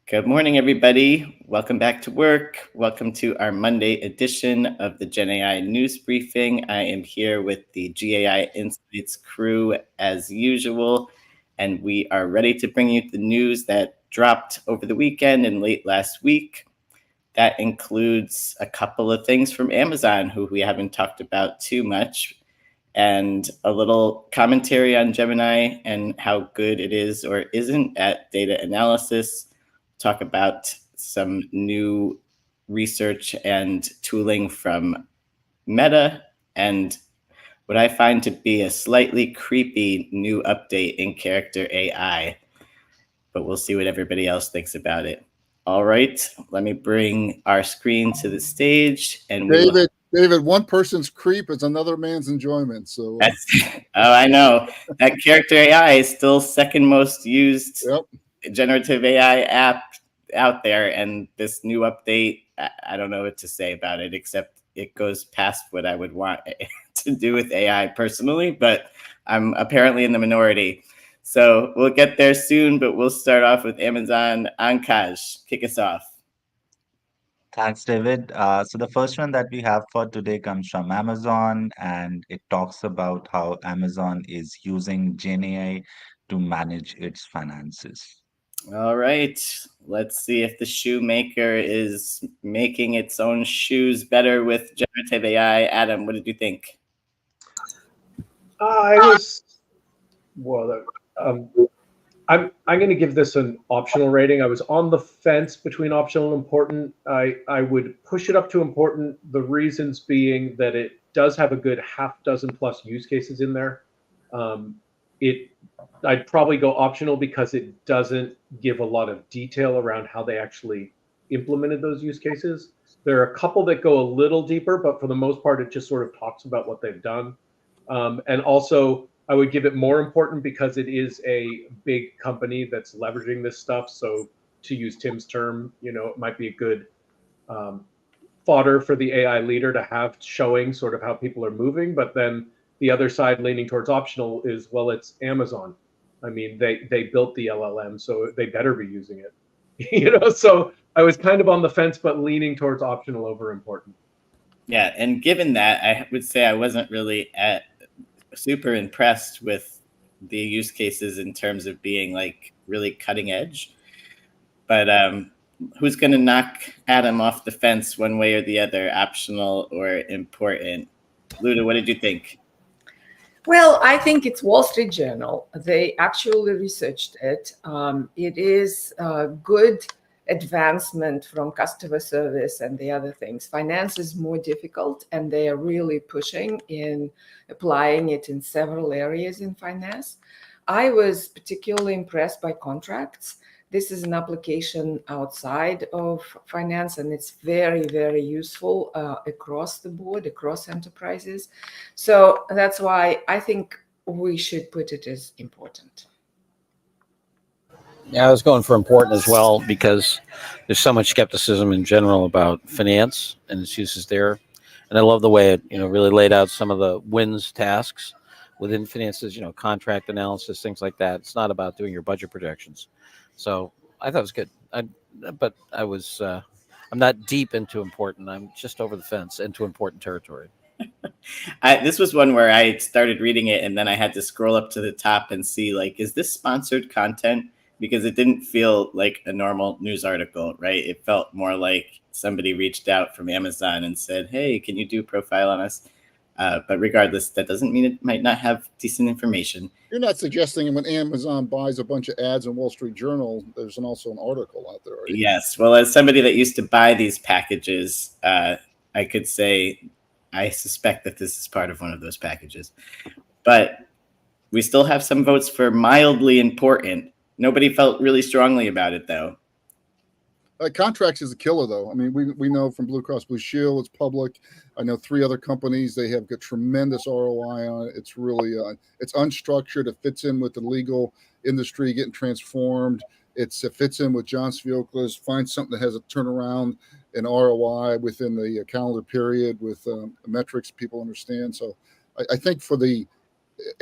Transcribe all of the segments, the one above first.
Good morning, everybody. Welcome back to work. Welcome to our Monday edition of the GenAI news briefing. I am here with the GAI Insights crew as usual, and we are ready to bring you the news that dropped over the weekend and late last week. That includes a couple of things from Amazon, who we haven't talked about too much, and a little commentary on Gemini and how good it is or isn't at data analysis. Talk about some new research and tooling from Meta, and what I find to be a slightly creepy new update in character AI. But we'll see what everybody else thinks about it. All right, let me bring our screen to the stage, and we will. David, one person's creep is another man's enjoyment. So I know that character AI is still second most used generative AI app out there, and this new update, I don't know what to say about it, except it goes past what I would want to do with AI personally, but I'm apparently in the minority. So we'll get there soon, but we'll start off with Amazon. Ankaj, kick us off. Thanks, David. So the first one that we have for today comes from Amazon, and it talks about how Amazon is using GenAI to manage its finances. All right, let's see if the shoemaker is making its own shoes better with generative AI. Adam, what did you think? I'm going to give this an optional rating. I was on the fence between optional and important. I would push it up to important. The reasons being that it does have a good half dozen plus use cases in there. I'd probably go optional because it doesn't give a lot of detail around how they actually implemented those use cases. There are a couple that go a little deeper, but for the most part, it just sort of talks about what they've done. And also, I would give it more important because it is a big company that's leveraging this stuff. So to use Tim's term, it might be a good fodder for the AI leader to have showing sort of how people are moving. But then the other side leaning towards optional is, well, it's Amazon. I mean, they built the LLM, so they better be using it. So I was kind of on the fence, but leaning towards optional over important. Yeah, and given that, I would say I wasn't really super impressed with the use cases in terms of being like really cutting edge. But who's going to knock Adam off the fence one way or the other, optional or important? Luda, what did you think? Well, I think it's Wall Street Journal. They actually researched it. It is a good advancement from customer service and the other things. Finance is more difficult, and they are really pushing in applying it in several areas in finance. I was particularly impressed by contracts. This is an application outside of finance, and it's very, very useful across the board, across enterprises. So that's why I think we should put it as important. Yeah, I was going for important as well because there's so much skepticism in general about finance and its uses there. And I love the way it, really laid out some of the wins tasks within finances, contract analysis, things like that. It's not about doing your budget projections. So I thought it was good. I'm not deep into important. I'm just over the fence into important territory. This was one where I started reading it and then I had to scroll up to the top and see, like, is this sponsored content? Because it didn't feel like a normal news article, right? It felt more like somebody reached out from Amazon and said, hey, can you do a profile on us? But regardless, that doesn't mean it might not have decent information. You're not suggesting when Amazon buys a bunch of ads in Wall Street Journal, there's also an article out there, right? Yes. Well, as somebody that used to buy these packages, I could say I suspect that this is part of one of those packages. But we still have some votes for mildly important. Nobody felt really strongly about it, though. Contracts is a killer, though. I mean, we know from Blue Cross Blue Shield, it's public. I know 3 other companies, they have got tremendous ROI on it. It's really, it's unstructured. It fits in with the legal industry getting transformed. It fits in with John Sviokla's find something that has a turnaround and ROI within the calendar period with metrics people understand. So I think for the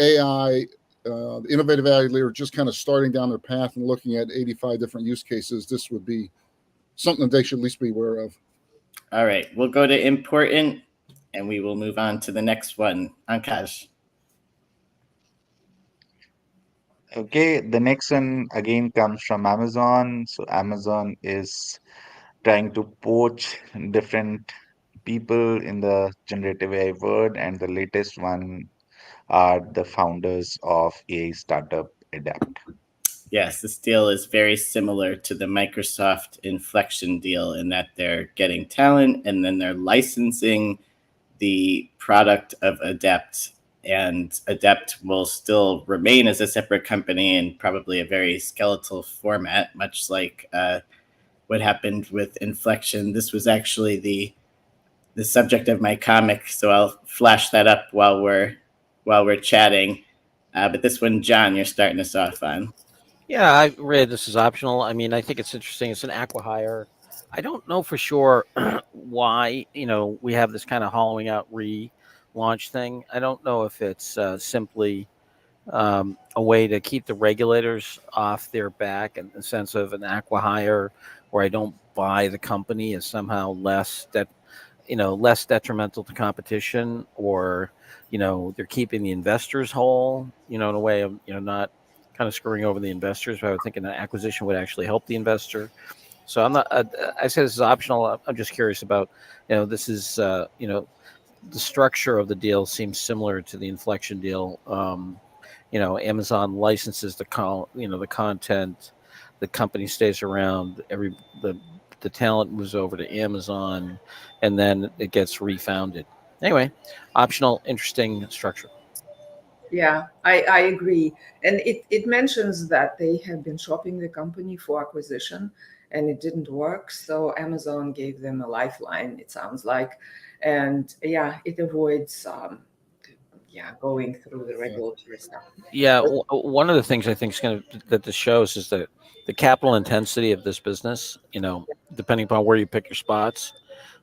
AI the innovative AI leader just kind of starting down their path and looking at 85 different use cases, this would be something that they should at least be aware of. All right, we'll go to important, and we will move on to the next one. Ankash. Okay, the next one again comes from Amazon. So Amazon is trying to poach different people in the generative AI world, and the latest one are the founders of AI startup Adapt. Yes, this deal is very similar to the Microsoft Inflection deal in that they're getting talent and then they're licensing the product of Adept, and Adept will still remain as a separate company in probably a very skeletal format, much like what happened with Inflection. This was actually the subject of my comic, so I'll flash that up while we're chatting. But this one, John, you're starting us off on. Yeah, I read this is optional. I mean, I think it's interesting. It's an acqui-hire. I don't know for sure why, we have this kind of hollowing out relaunch thing. I don't know if it's simply a way to keep the regulators off their back in the sense of an acqui-hire where I don't buy the company is somehow less detrimental to competition, or they're keeping the investors whole, in a way of not kind of screwing over the investors. But I would think an acquisition would actually help the investor. So I'm not. I say this is optional. I'm just curious about this is the structure of the deal seems similar to the Inflection deal. Amazon licenses the the content, the company stays around, the talent moves over to Amazon, and then it gets refounded. Anyway, optional, interesting structure. Yeah, I agree. And it mentions that they have been shopping the company for acquisition and it didn't work. So Amazon gave them a lifeline, it sounds like. And yeah, it avoids going through the regulatory stuff. Yeah, one of the things I think is that this shows is that the capital intensity of this business, depending upon where you pick your spots.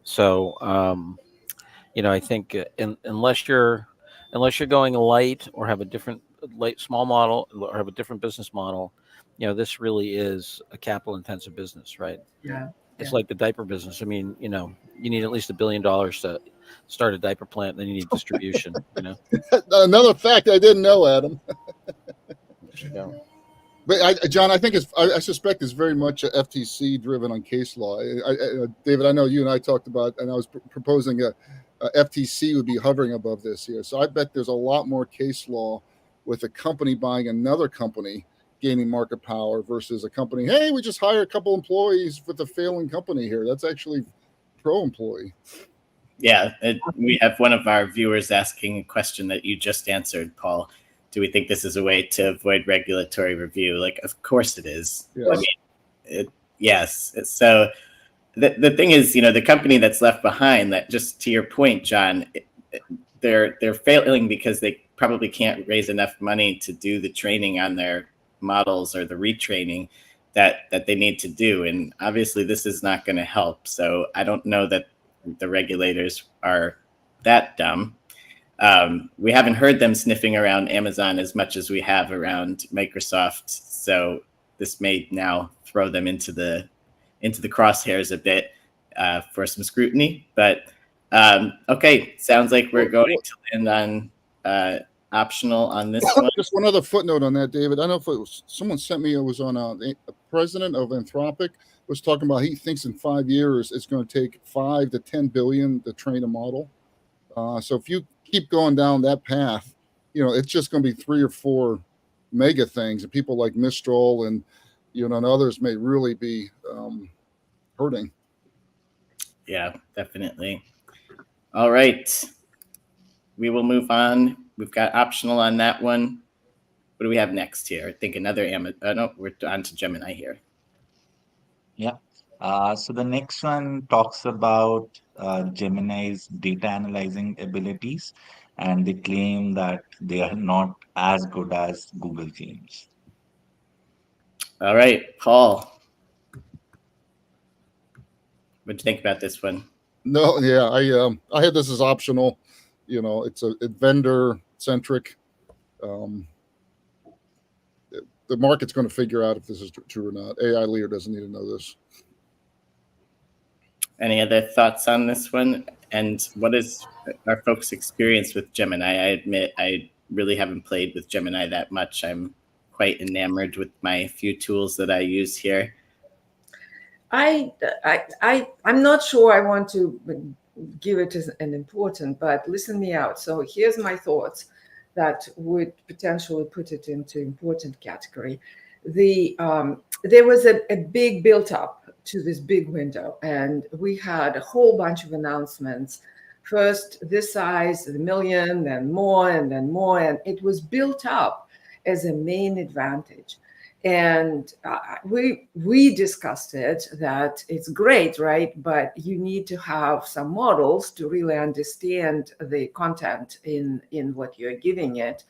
So, I think unless you're going light or have a different light small model or have a different business model, this really is a capital intensive business, right? Yeah. It's like the diaper business. I mean, you need at least $1 billion to start a diaper plant, and then you need distribution. Another fact I didn't know, Adam. But John, I think I suspect it's very much FTC driven on case law. David, I know you and I talked about, and I was proposing a FTC would be hovering above this here. So I bet there's a lot more case law with a company buying another company gaining market power versus a company, hey, we just hire a couple employees with a failing company here. That's actually pro-employee. Yeah, we have one of our viewers asking a question that you just answered, Paul. Do we think this is a way to avoid regulatory review? Like, of course it is. Yes. I mean, yes. So the thing is, the company that's left behind, that, just to your point, John, they're failing because they probably can't raise enough money to do the training on their models or the retraining that they need to do. And obviously this is not going to help. So I don't know that the regulators are that dumb. We haven't heard them sniffing around Amazon as much as we have around Microsoft. So this may now throw them into the crosshairs a bit for some scrutiny. But okay, sounds like we're going to land on optional on this one. Just one other footnote on that, David. I don't know if it was someone sent me. It was on a president of Anthropic was talking about he thinks in 5 years it's going to take 5 to 10 billion to train a model. So if you keep going down that path, it's just going to be 3 or 4 mega things, and people like Mistral and and others may really be hurting. Yeah, definitely. All right, we will move on. We've got optional on that one. What do we have next here? I think another no, we're on to Gemini here. Yeah. So the next one talks about Gemini's data analyzing abilities, and they claim that they are not as good as Google claims. All right, Paul. What do you think about this one? No, yeah, I had this as optional. It's a vendor centric. the market's going to figure out if this is true or not. AI leader doesn't need to know this. Any other thoughts on this one? And what is our folks' experience with Gemini? I admit I really haven't played with Gemini that much. I'm quite enamored with my few tools that I use here. I'm not sure I want to give it as an important, but listen me out. So here's my thoughts that would potentially put it into important category. There was a big build up to this big window, and we had a whole bunch of announcements. First this size, the million, then more, and it was built up as a main advantage. And we discussed it, that it's great, right? But you need to have some models to really understand the content in what you're giving it.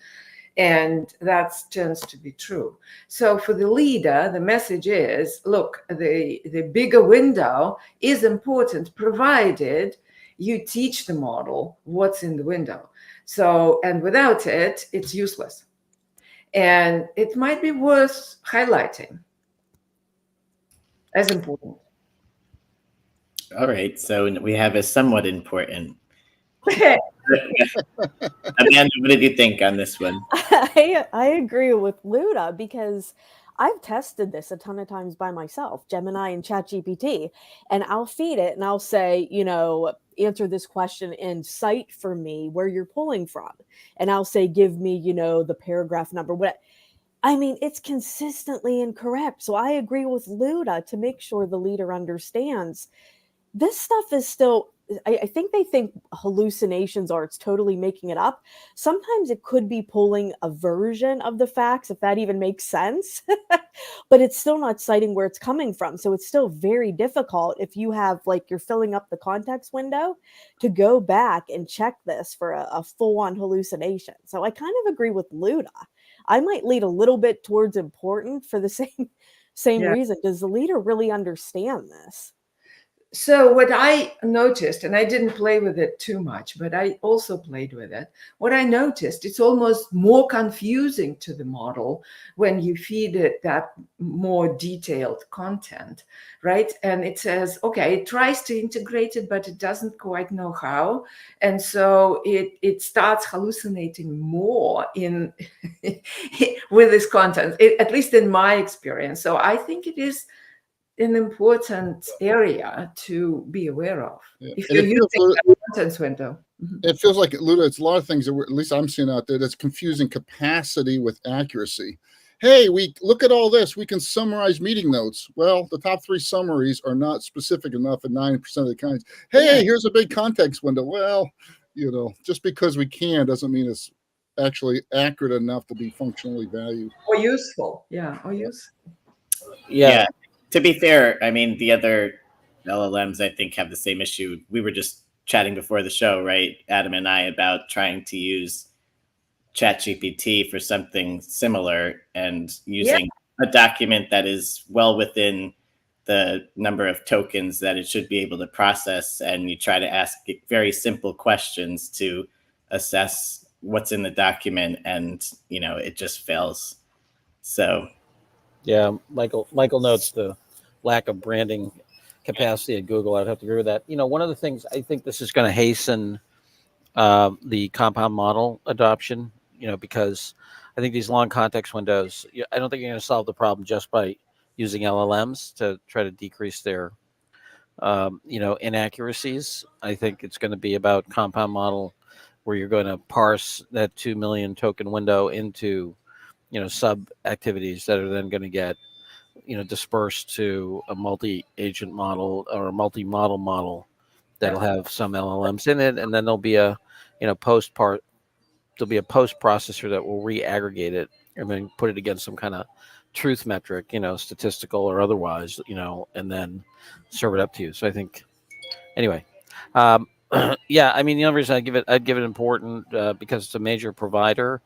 And that turns to be true. So for the leader, the message is, look, the bigger window is important, provided you teach the model what's in the window. So, and without it, it's useless. And it might be worth highlighting as important. All right, so we have a somewhat important. Amanda, what did you think on this one? I agree with Luda, because I've tested this a ton of times by myself, Gemini and ChatGPT, and I'll feed it and I'll say, answer this question and cite for me where you're pulling from. And I'll say, give me, the paragraph number. I mean, it's consistently incorrect. So I agree with Luda to make sure the leader understands this stuff is still, I think they think hallucinations are it's totally making it up. Sometimes it could be pulling a version of the facts, if that even makes sense, but it's still not citing where it's coming from. So it's still very difficult if you have, like, you're filling up the context window to go back and check this for a full-on hallucination. So I kind of agree with Luda. I might lead a little bit towards important for the same reason. Does the leader really understand this? So what I noticed, and I didn't play with it too much, but I also played with it. What I noticed, it's almost more confusing to the model when you feed it that more detailed content, right? And it says, okay, it tries to integrate it, but it doesn't quite know how. And so it starts hallucinating more in with this content, at least in my experience. So I think it is an important area to be aware of. Yeah. If you're using a contents window. It feels like, Luda, it's a lot of things that at least I'm seeing out there that's confusing capacity with accuracy. Hey, we look at all this. We can summarize meeting notes. Well, the top 3 summaries are not specific enough in 90% of the kinds. Hey, here's a big context window. Well, just because we can doesn't mean it's actually accurate enough to be functionally valued. Or useful. Yeah, or useful. Yeah. To be fair, I mean, the other LLMs, I think, have the same issue. We were just chatting before the show, right, Adam and I, about trying to use ChatGPT for something similar and using a document that is well within the number of tokens that it should be able to process. And you try to ask it very simple questions to assess what's in the document, and, it just fails. So... Yeah, Michael notes the lack of branding capacity at Google. I'd have to agree with that. One of the things I think this is going to hasten the compound model adoption, because I think these long context windows, I don't think you're going to solve the problem just by using LLMs to try to decrease their, inaccuracies. I think it's going to be about compound model where you're going to parse that 2 million token window into sub activities that are then going to get, dispersed to a multi-agent model or a multi-model model that'll have some LLMs in it, and then there'll be a, post processor that will re-aggregate it and then put it against some kind of truth metric, statistical or otherwise, and then serve it up to you. So I think, anyway, yeah, I mean, the only reason I'd give it important because it's a major provider.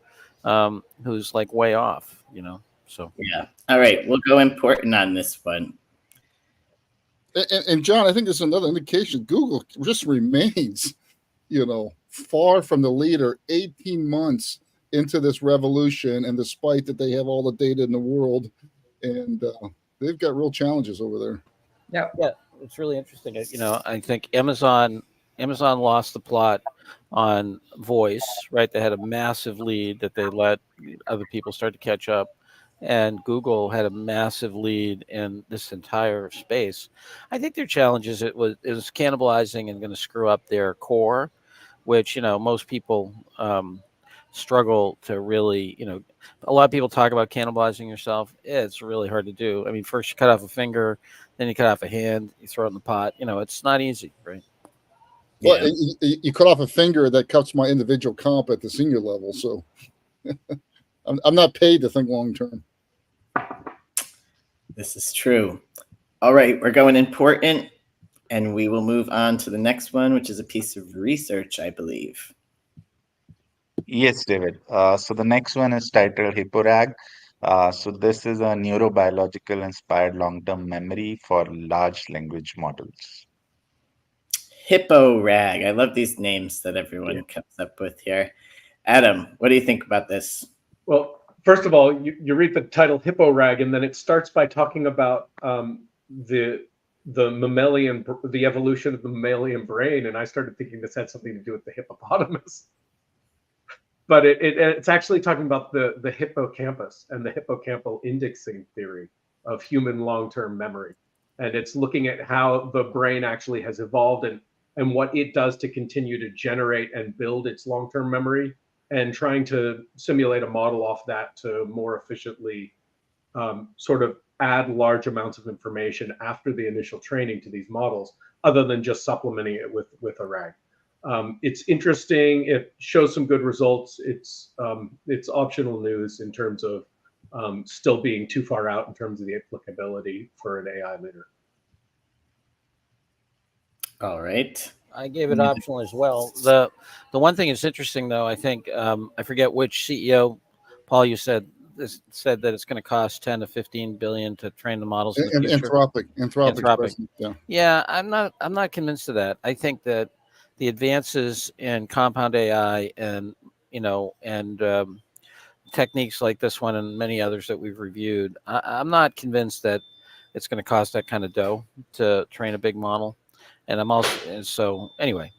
Who's like way off, so. Yeah. All right. We'll go important on this one. And John, I think there's another indication. Google just remains, far from the leader 18 months into this revolution, and despite that they have all the data in the world, and they've got real challenges over there. Yeah, it's really interesting. I think Amazon lost the plot on voice, right? They had a massive lead that they let other people start to catch up, and Google had a massive lead in this entire space. I think their challenge is it was cannibalizing and going to screw up their core, which most people struggle to really. A lot of people talk about cannibalizing yourself. It's really hard to do. I mean, first you cut off a finger, then you cut off a hand, you throw it in the pot. It's not easy, right? Well, Yeah. you cut off a finger, that cuts my individual comp at the senior level. So I'm not paid to think long term. This is true. All right, we're going important, and we will move on to the next one, which is a piece of research, I believe. Yes, David. So the next one is titled Hippo Rag. So this is a neurobiological inspired long-term memory for large language models. Hippo Rag. I love these names that everyone comes up with here. Adam, what do you think about this? Well, first of all, you read the title Hippo Rag, and then it starts by talking about the mammalian, the evolution of the mammalian brain, and I started thinking this had something to do with the hippopotamus. But it's actually talking about the hippocampus and the hippocampal indexing theory of human long-term memory. And it's looking at how the brain actually has evolved and what it does to continue to generate and build its long-term memory, and trying to simulate a model off that to more efficiently sort of add large amounts of information after the initial training to these models, other than just supplementing it with a RAG. It's interesting. It shows some good results. It's optional news in terms of still being too far out in terms of the applicability for an AI leader. All right. I gave it optional as well. The one thing that's interesting, though, I think I forget which CEO, Paul, you said that it's going to cost 10 to 15 billion to train the models in the future. Anthropic. Yeah, I'm not convinced of that. I think that the advances in compound AI and techniques like this one and many others that we've reviewed, I'm not convinced that it's going to cost that kind of dough to train a big model. And I'm also, and so anyway,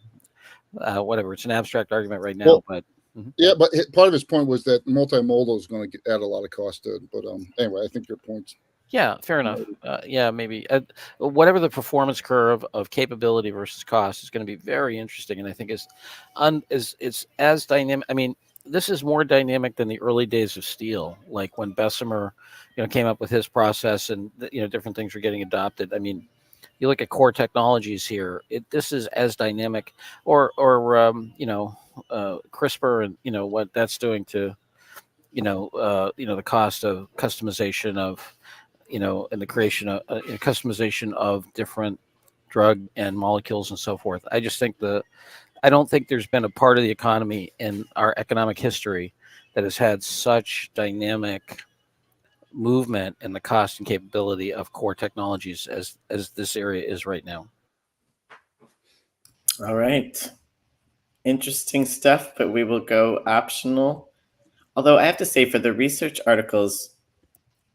whatever. It's an abstract argument right now, but yeah, but part of his point was that multimodal is going to add a lot of cost to it. But anyway, I think your point's. Yeah, fair enough. Yeah, maybe whatever the performance curve of capability versus cost is going to be very interesting, and I think it's as dynamic. I mean, this is more dynamic than the early days of steel, like when Bessemer, came up with his process, and different things were getting adopted. I mean, you look at core technologies here. This is as dynamic, or CRISPR, and what that's doing to the cost of customization of and the creation of customization of different drug and molecules and so forth. I just think I don't think there's been a part of the economy in our economic history that has had such dynamic movement in the cost and capability of core technologies as this area is right now. All right. Interesting stuff, but we will go optional. Although I have to say, for the research articles,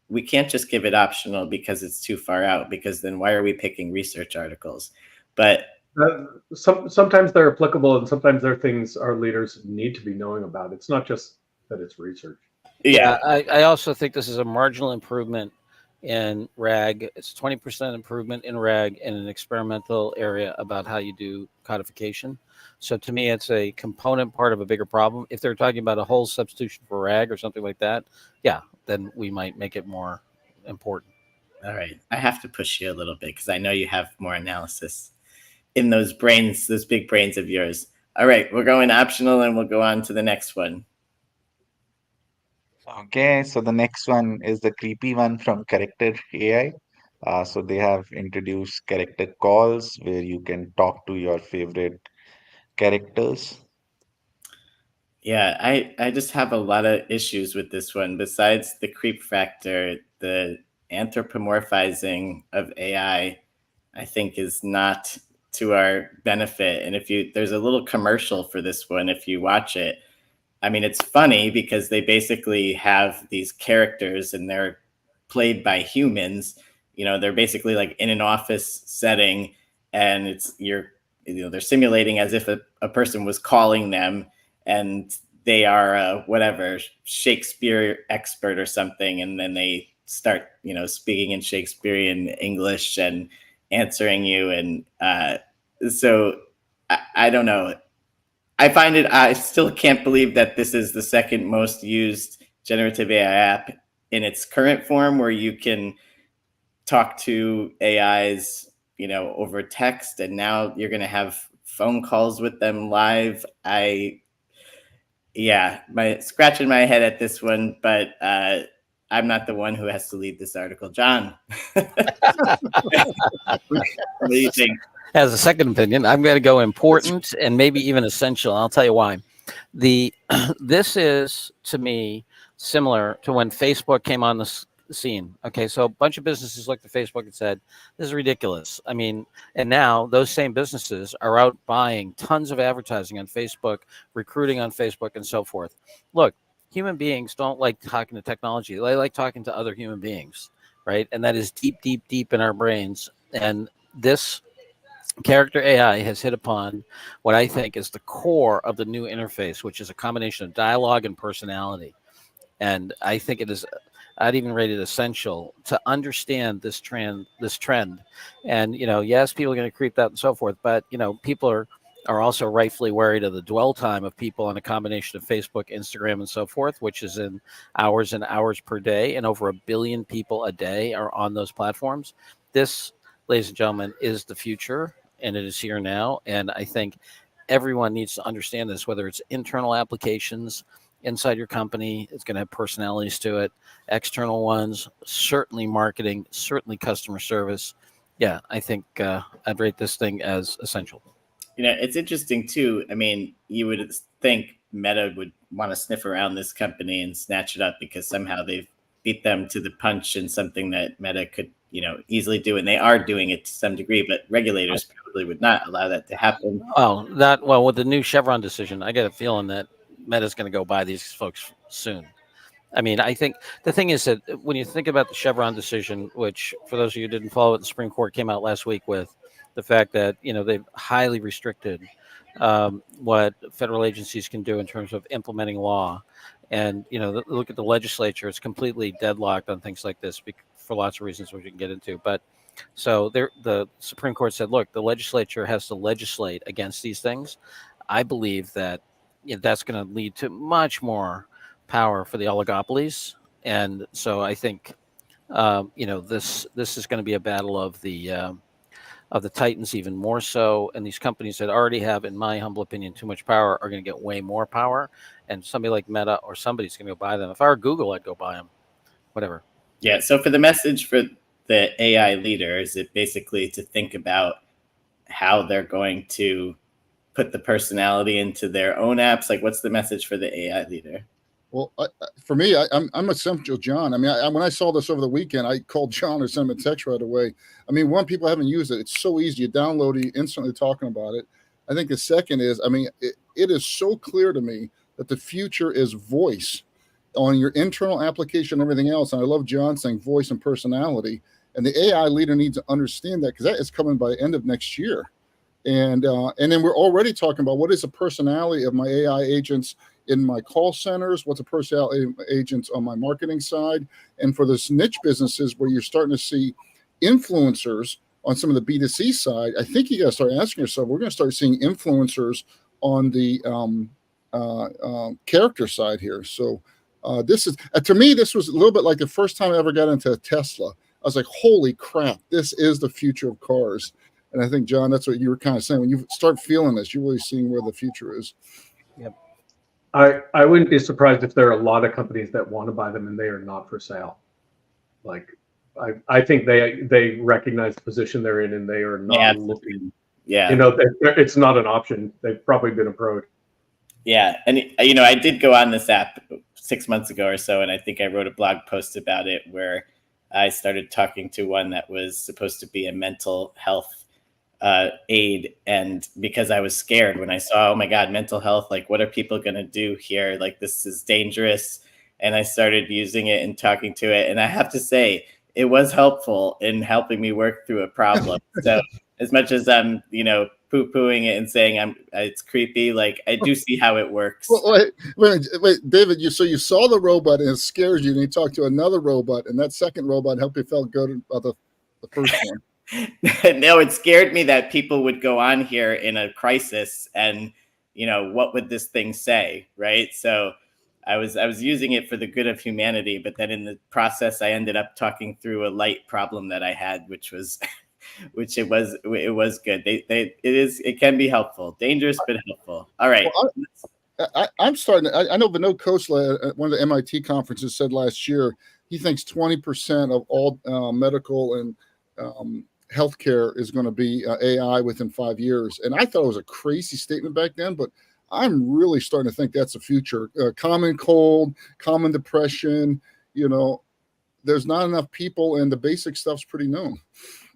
we can't just give it optional because it's too far out, because then why are we picking research articles? But sometimes they're applicable, and sometimes they're things our leaders need to be knowing about. It's not just that it's research. Yeah. I also think this is a marginal improvement in RAG. It's 20% improvement in RAG in an experimental area about how you do codification. So to me, it's a component part of a bigger problem. If they're talking about a whole substitution for RAG or something like that, yeah, then we might make it more important. All right. I have to push you a little bit because I know you have more analysis in those brains, those big brains of yours. All right. We're going optional, and we'll go on to the next one. Okay, so the next one is the creepy one from Curated AI. So they have introduced character calls where you can talk to your favorite characters. Yeah, I just have a lot of issues with this one. Besides the creep factor, the anthropomorphizing of AI, I think, is not to our benefit. And there's a little commercial for this one, if you watch it, I mean, it's funny because they basically have these characters and they're played by humans. They're basically like in an office setting, and they're simulating as if a person was calling them, and they are whatever Shakespeare expert or something, and then they start speaking in Shakespearean English and answering you, and so I don't know. I still can't believe that this is the second most used generative AI app in its current form, where you can talk to AIs, over text, and now you're going to have phone calls with them live. My scratching my head at this one, but I'm not the one who has to lead this article. John, what do you think? As a second opinion, I'm going to go important and maybe even essential. I'll tell you why. This is, to me, similar to when Facebook came on the scene. Okay, so a bunch of businesses looked at Facebook and said, "This is ridiculous." I mean, and now those same businesses are out buying tons of advertising on Facebook, recruiting on Facebook, and so forth. Look, human beings don't like talking to technology; they like talking to other human beings, right? And that is deep, deep, deep in our brains. And this character AI has hit upon what I think is the core of the new interface, which is a combination of dialogue and personality. And I think it is, I'd even rate it essential to understand this trend. And, yes, people are going to creep out and so forth, but, people are also rightfully worried of the dwell time of people on a combination of Facebook, Instagram, and so forth, which is in hours and hours per day. And over 1 billion people a day are on those platforms. This, ladies and gentlemen, is the future, and it is here now. And I think everyone needs to understand this, whether it's internal applications inside your company, it's going to have personalities to it, external ones, certainly marketing, certainly customer service. Yeah, I think I'd rate this thing as essential. It's interesting too. I mean, you would think Meta would want to sniff around this company and snatch it up because somehow they've beat them to the punch in something that Meta could, easily do. And they are doing it to some degree, but regulators probably would not allow that to happen. Well, with the new Chevron decision, I get a feeling that Meta's going to go buy these folks soon. I mean, I think the thing is that when you think about the Chevron decision, which for those of you who didn't follow it, the Supreme Court came out last week with the fact that, they've highly restricted what federal agencies can do in terms of implementing law. And, look at the legislature, it's completely deadlocked on things like this for lots of reasons, which we can get into. But so the Supreme Court said, look, the legislature has to legislate against these things. I believe that that's going to lead to much more power for the oligopolies. And so I think, this is going to be a battle of the titans even more so. And these companies that already have, in my humble opinion, too much power are going to get way more power. And somebody like Meta or somebody's going to go buy them. If I were Google, I'd go buy them, whatever. Yeah. So for the message for the AI leader, is it basically to think about how they're going to put the personality into their own apps? Like, what's the message for the AI leader? Well, for me, I'm essential, John. I mean, when I saw this over the weekend, I called John or sent him a text right away. I mean, one, people haven't used it. It's so easy. You download it, you're instantly talking about it. I think the second is, I mean, it is so clear to me that the future is voice on your internal application and everything else. And I love John saying voice and personality. And the AI leader needs to understand that, because that is coming by the end of next year. And then we're already talking about what is the personality of my AI agents in my call centers, what's a personality agents on my marketing side. And for this niche businesses where you're starting to see influencers on some of the B2C side, I think you got to start asking yourself, we're going to start seeing influencers on the character side here. So this is, to me, this was a little bit like the first time I ever got into a Tesla. I was like, holy crap, this is the future of cars. And I think, John, that's what you were kind of saying. When you start feeling this, you're really seeing where the future is. Yep. I wouldn't be surprised if there are a lot of companies that want to buy them and they are not for sale. Like, I think they recognize the position they're in and they are not looking. Yeah. It's not an option. They've probably been approached. Yeah. And, I did go on this app 6 months ago or so, and I think I wrote a blog post about it where I started talking to one that was supposed to be a mental health aid, and because I was scared when I saw, oh my God, mental health, like what are people going to do here? Like this is dangerous. And I started using it and talking to it. And I have to say, it was helpful in helping me work through a problem. So as much as I'm, poo-pooing it and saying it's creepy, like I do see how it works. Well, wait, David, so you saw the robot and it scares you, and you talked to another robot, and that second robot helped you feel good about the first one. No, it scared me that people would go on here in a crisis and, what would this thing say, right? So I was using it for the good of humanity, but then in the process, I ended up talking through a light problem that I had, which was it was good. It can be helpful, dangerous but helpful. All right. Well, I'm starting. I know Vinod Khosla at one of the MIT conferences said last year he thinks 20% of all medical and healthcare is going to be AI within 5 years, and I thought it was a crazy statement back then, but I'm really starting to think that's the future. Common cold, common depression. There's not enough people, and the basic stuff's pretty known.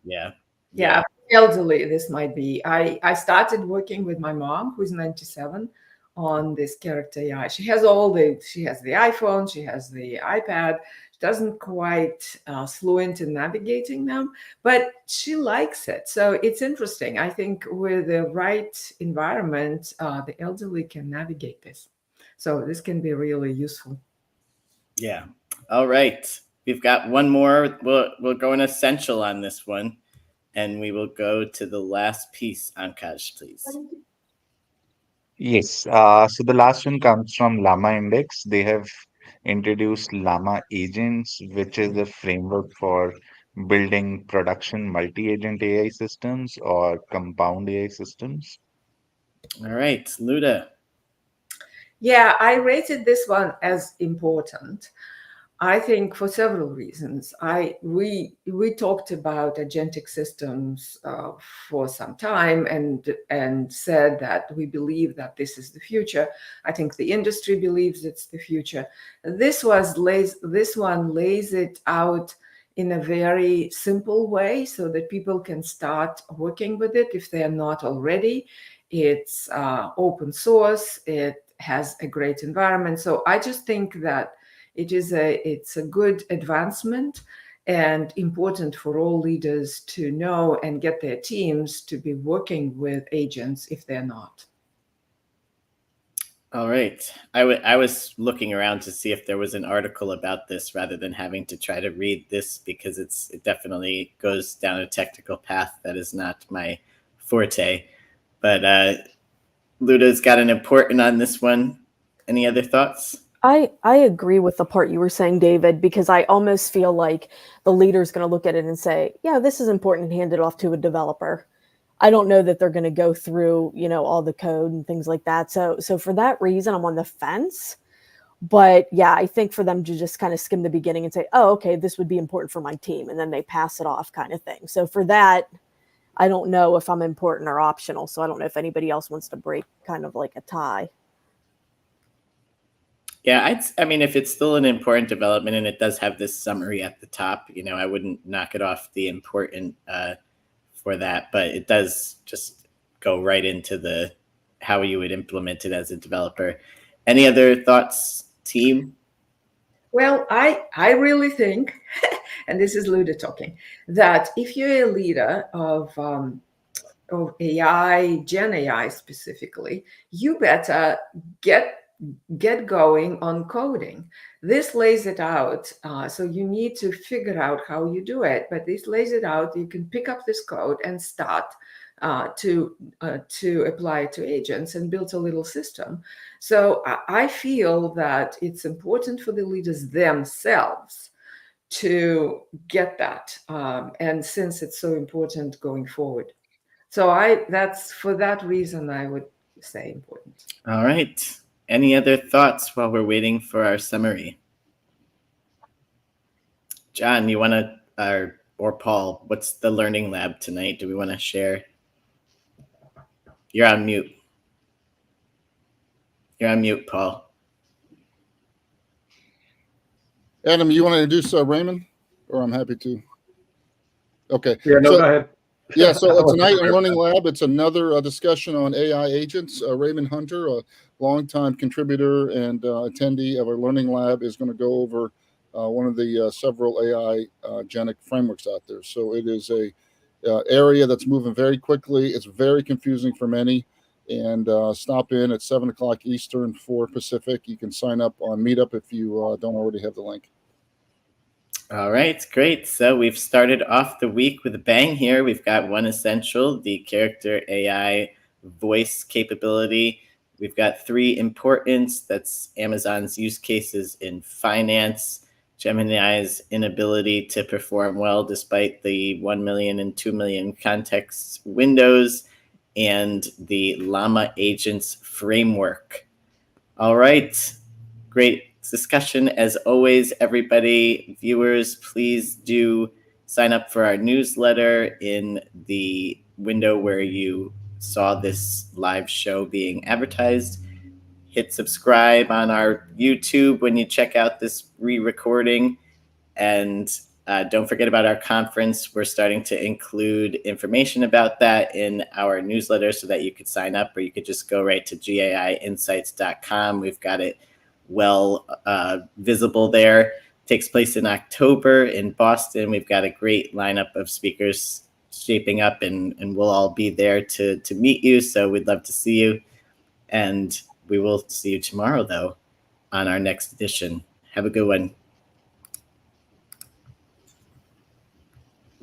Yeah. Elderly, this might be. I started working with my mom, who's 97, on this character AI. She has the iPhone, she has the iPad. She doesn't quite fluent in navigating them, but she likes it. So it's interesting. I think with the right environment, the elderly can navigate this. So this can be really useful. Yeah. All right. We've got one more. We'll go in essential on this one. And we will go to the last piece, Ankash, please. Yes. So the last one comes from Lama Index. They have introduced Lama Agents, which is a framework for building production multi-agent AI systems or compound AI systems. All right, Luda. Yeah, I rated this one as important. I think for several reasons. We talked about agentic systems for some time and said that we believe that this is the future. I think the industry believes it's the future. This one lays it out in a very simple way so that people can start working with it if they are not already. It's open source. It has a great environment. So I just think that it's a good advancement and important for all leaders to know and get their teams to be working with agents if they're not. All right. I was looking around to see if there was an article about this rather than having to try to read this because it definitely goes down a technical path that is not my forte. But Luda's got an important on this one. Any other thoughts? I agree with the part you were saying, David, because I almost feel like the leader's going to look at it and say, yeah, this is important, and hand it off to a developer. I don't know that they're going to go through, all the code and things like that. So for that reason, I'm on the fence. But yeah, I think for them to just kind of skim the beginning and say, oh, okay, this would be important for my team, and then they pass it off kind of thing. So for that, I don't know if I'm important or optional. So I don't know if anybody else wants to break kind of like a tie. Yeah, I mean, if it's still an important development and it does have this summary at the top, I wouldn't knock it off the important for that, but it does just go right into how you would implement it as a developer. Any other thoughts, team? Well, I really think, and this is Luda talking, that if you're a leader of AI, GenAI specifically, you better get going on coding. This lays it out. So you need to figure out how you do it, but this lays it out. You can pick up this code and start to apply it to agents and build a little system. So I feel that it's important for the leaders themselves to get that. And since it's so important going forward. So that's for that reason, I would say important. All right. Any other thoughts while we're waiting for our summary? John, you want to, or Paul, what's the learning lab tonight? Do we want to share? You're on mute. You're on mute, Paul. Adam, you want to introduce Raymond? Or I'm happy to. Okay. Yeah, no, go ahead. Yeah, so tonight in Learning Lab, it's another discussion on AI agents. Raymond Hunter, a longtime contributor and attendee of our Learning Lab, is going to go over one of the several AI genic frameworks out there. So it is a area that's moving very quickly. It's very confusing for many. And stop in at 7 o'clock Eastern, 4 Pacific. You can sign up on Meetup if you don't already have the link. All right, great. So we've started off the week with a bang here. We've got one essential, the character AI voice capability. We've got three importance. That's Amazon's use cases in finance, Gemini's inability to perform well despite the 1 million and 2 million context windows, and the Llama agents framework. All right. Great discussion as always, everybody. Viewers, please do sign up for our newsletter in the window where you saw this live show being advertised. Hit subscribe on our YouTube when you check out this re-recording. And don't forget about our conference. We're starting to include information about that in our newsletter so that you could sign up, or you could just go right to GAIinsights.com. We've got it well visible there. It takes place in October in Boston. We've got a great lineup of speakers shaping up, and we'll all be there to meet you. So we'd love to see you. And we will see you tomorrow, though, on our next edition. Have a good one.